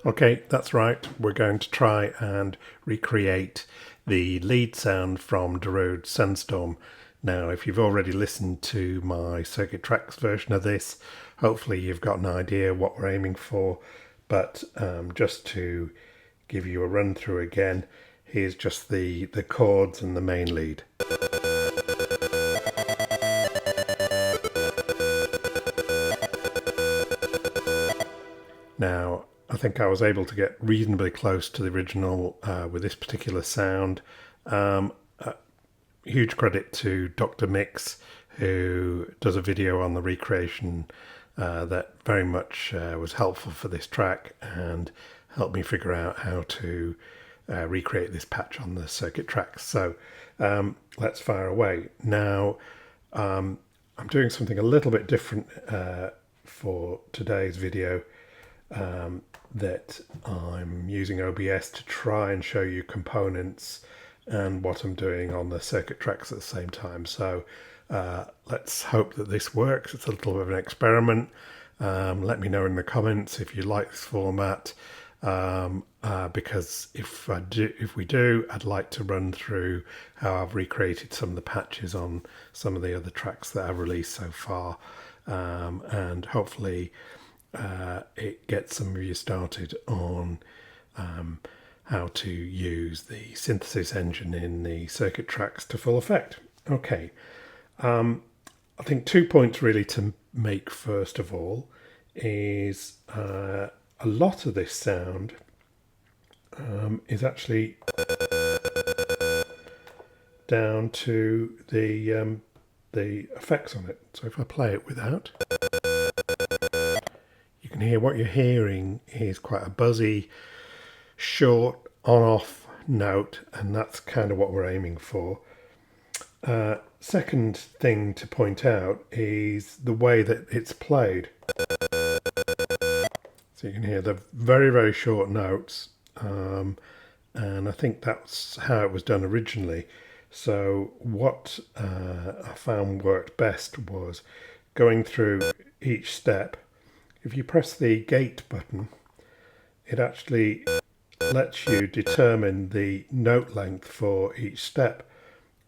Okay, that's right. We're going to try and recreate the lead sound from Darude Sandstorm. Now, if you've already listened to my Circuit Tracks version of this, hopefully you've got an idea what we're aiming for. But just to give you a run through again, here's just the chords and the main lead. Now, I think I was able to get reasonably close to the original with this particular sound. Huge credit to Dr. Mix, who does a video on the recreation that very much was helpful for this track and helped me figure out how to recreate this patch on the Circuit Tracks. So let's fire away. Now, I'm doing something a little bit different for today's video. That I'm using OBS to try and show you components and what I'm doing on the Circuit Tracks at the same time. So let's hope that this works. It's a little bit of an experiment. Let me know in the comments if you like this format, because if we do, I'd like to run through how I've recreated some of the patches on some of the other tracks that I've released so far, and hopefully it gets some of you started on how to use the synthesis engine in the Circuit Tracks to full effect. Okay, I think 2 points really to make. First of all is a lot of this sound is actually down to the effects on it. So if I play it without, you can hear what you're hearing is quite a buzzy, short on-off note, and that's kind of what we're aiming for. Second thing to point out is the way that it's played. So you can hear the very, very short notes, and I think that's how it was done originally. So what I found worked best was going through each step. If you press the gate button, it actually lets you determine the note length for each step.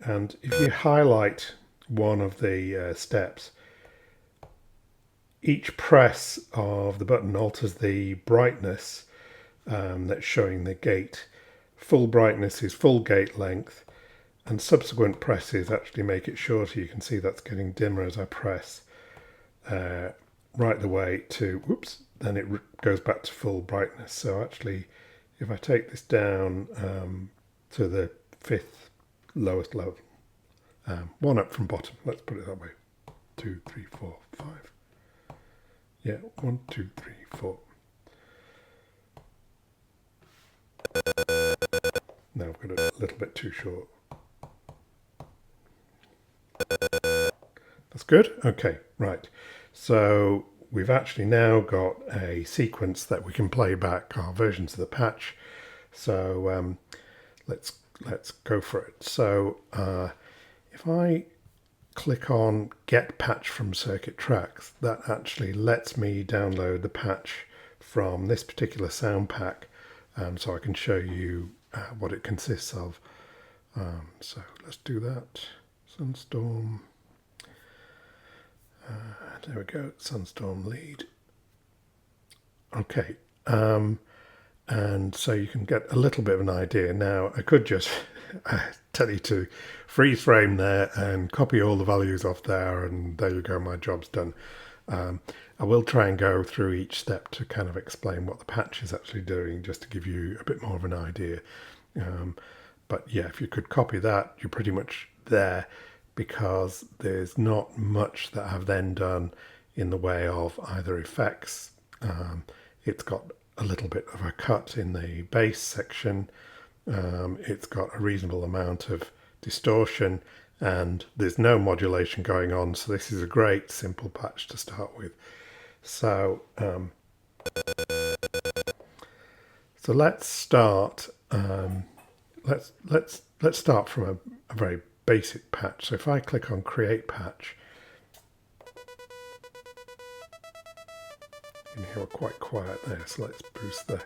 And if you highlight one of the steps, each press of the button alters the brightness that's showing the gate. Full brightness is full gate length, and subsequent presses actually make it shorter. You can see that's getting dimmer as I press. Right the way to, whoops, then it goes back to full brightness. So actually, if I take this down to the 5th lowest level, one up from bottom, let's put it that way, 2, 3, 4, 5. Yeah, 1, 2, 3, 4. Now I've got it a little bit too short. That's good. Okay, right. So we've actually now got a sequence that we can play back our versions of the patch. So let's go for it. So if I click on Get Patch from Circuit Tracks, that actually lets me download the patch from this particular sound pack, so I can show you what it consists of. So let's do that. Sandstorm. There we go, Sandstorm lead. Okay, and so you can get a little bit of an idea. Now, I could just tell you to freeze frame there and copy all the values off there, and there you go, my job's done. I will try and go through each step to kind of explain what the patch is actually doing, just to give you a bit more of an idea. But yeah, if you could copy that, you're pretty much there, because there's not much that I've then done in the way of either effects. It's got a little bit of a cut in the bass section. It's got a reasonable amount of distortion, and there's no modulation going on. So this is a great simple patch to start with. So let's start. Let's start from a very basic patch. So if I click on Create Patch, can hear we're quite quiet there, so let's boost the...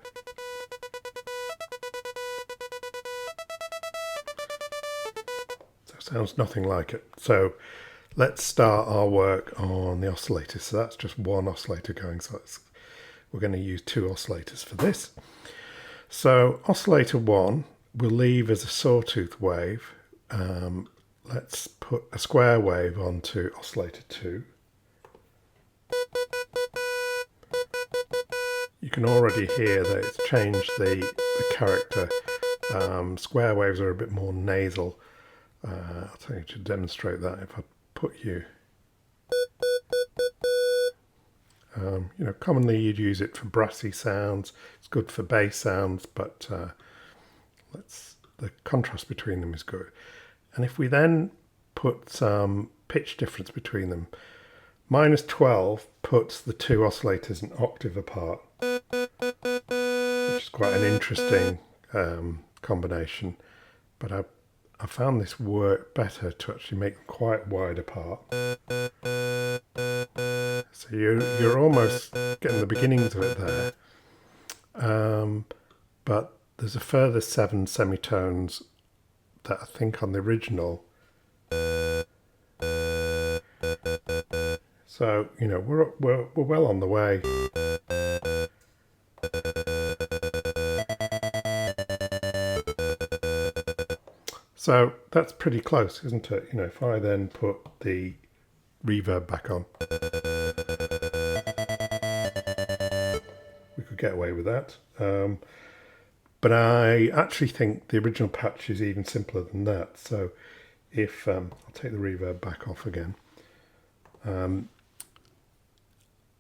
So it sounds nothing like it. So let's start our work on the oscillator. So that's just one oscillator going, so we're going to use two oscillators for this. So oscillator 1 we'll leave as a sawtooth wave. Let's put a square wave onto oscillator 2. You can already hear that it's changed the character. Square waves are a bit more nasal. I'll tell you to demonstrate that if I put you... you know, commonly you'd use it for brassy sounds. It's good for bass sounds, but the contrast between them is good. And if we then put some pitch difference between them, -12 puts the two oscillators an octave apart, which is quite an interesting combination. But I found this work better to actually make them quite wide apart. So you're almost getting the beginnings of it there. But there's a further 7 semitones that I think on the original. So, you know, we're well on the way. So that's pretty close, isn't it? You know, if I then put the reverb back on, we could get away with that. But I actually think the original patch is even simpler than that. So if I'll take the reverb back off again.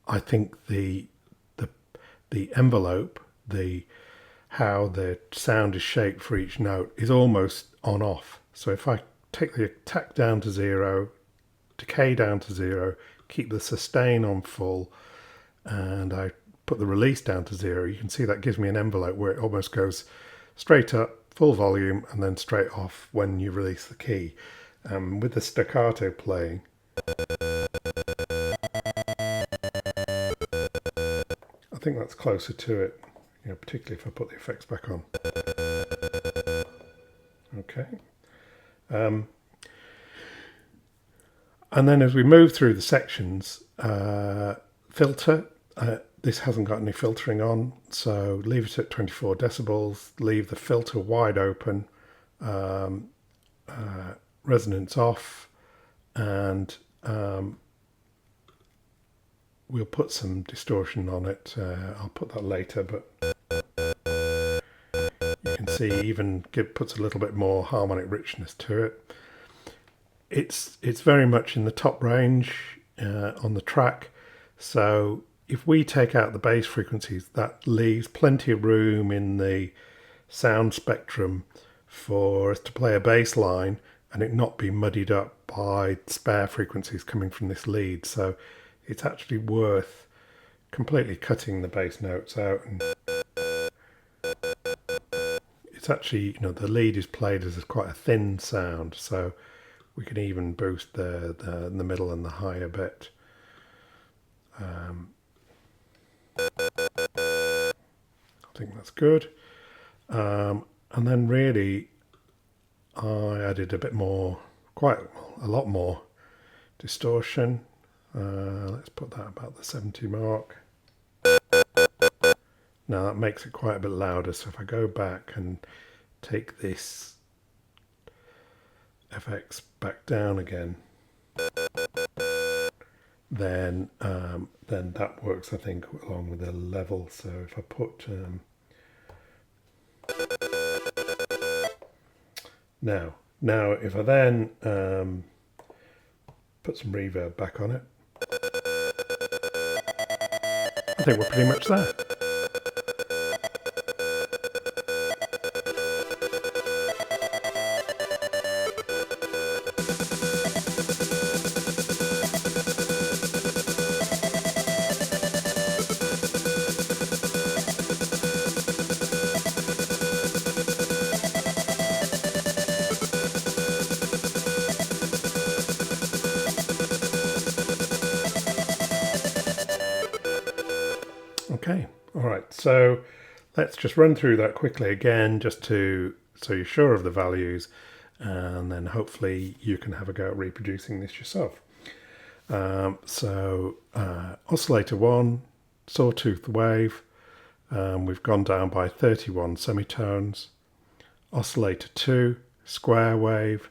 I think the envelope, how the sound is shaped for each note is almost on off. So if I take the attack down to 0, decay down to 0, keep the sustain on full, and I put the release down to 0, you can see that gives me an envelope where it almost goes straight up, full volume, and then straight off when you release the key. With the staccato playing, I think that's closer to it, you know, particularly if I put the effects back on. Okay. And then as we move through the sections, filter, this hasn't got any filtering on, so leave it at 24 decibels, leave the filter wide open, resonance off, and we'll put some distortion on it. I'll put that later, but you can see even puts a little bit more harmonic richness to it. It's very much in the top range on the track, so if we take out the bass frequencies, that leaves plenty of room in the sound spectrum for us to play a bass line and it not be muddied up by spare frequencies coming from this lead. So it's actually worth completely cutting the bass notes out, and it's actually, you know, the lead is played as quite a thin sound, so we can even boost the middle and the high a bit. I think that's good. And then really I added a bit more, quite a lot more distortion. Let's put that about the 70 mark. Now that makes it quite a bit louder, so if I go back and take this FX back down again, then that works, I think, along with the level. So if I put now if I then put some reverb back on it, I think we're pretty much there. Okay, all right, so let's just run through that quickly again, just to so you're sure of the values, and then hopefully you can have a go at reproducing this yourself. Oscillator 1, sawtooth wave, we've gone down by 31 semitones. Oscillator 2, square wave,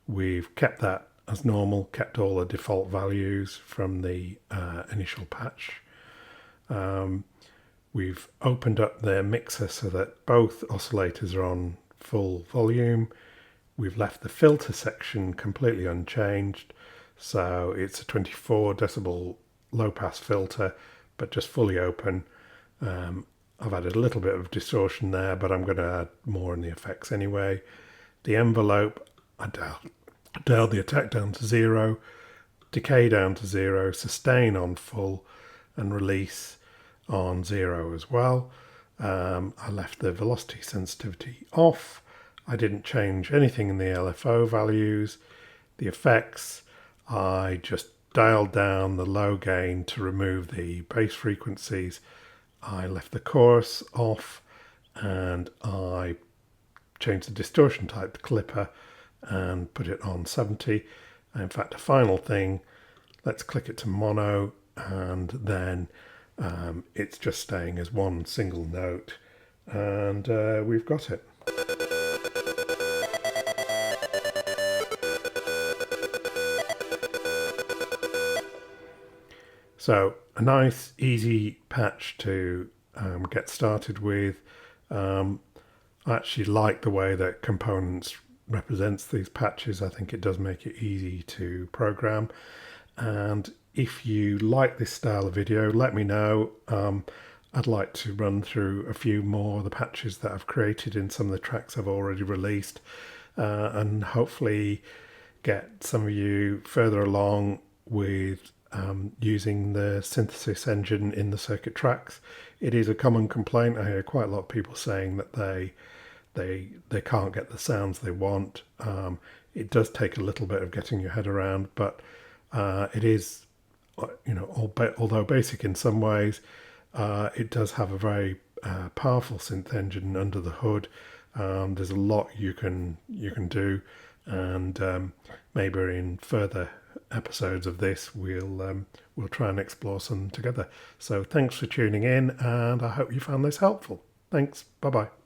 we've kept that as normal, kept all the default values from the initial patch. We've opened up the mixer so that both oscillators are on full volume. We've left the filter section completely unchanged, so it's a 24 decibel low pass filter, but just fully open. I've added a little bit of distortion there, but I'm going to add more in the effects anyway. The envelope, I dialed the attack down to 0, decay down to 0, sustain on full, and release on 0 as well. I left the velocity sensitivity off. I didn't change anything in the LFO values. The effects, I just dialed down the low gain to remove the bass frequencies. I left the chorus off, and I changed the distortion type to clipper and put it on 70. And in fact, a final thing, let's click it to mono, and then it's just staying as one single note, and we've got it. So a nice easy patch to get started with. I actually like the way that Components represents these patches. I think it does make it easy to program, and if you like this style of video, let me know. I'd like to run through a few more of the patches that I've created in some of the tracks I've already released, and hopefully get some of you further along with using the synthesis engine in the circuit tracks. It is a common complaint. I hear quite a lot of people saying that they can't get the sounds they want. It does take a little bit of getting your head around, but it is, although basic in some ways, it does have a very powerful synth engine under the hood. There's a lot you can do, and maybe in further episodes of this we'll try and explore some together. So thanks for tuning in, and I hope you found this helpful. Thanks. Bye bye.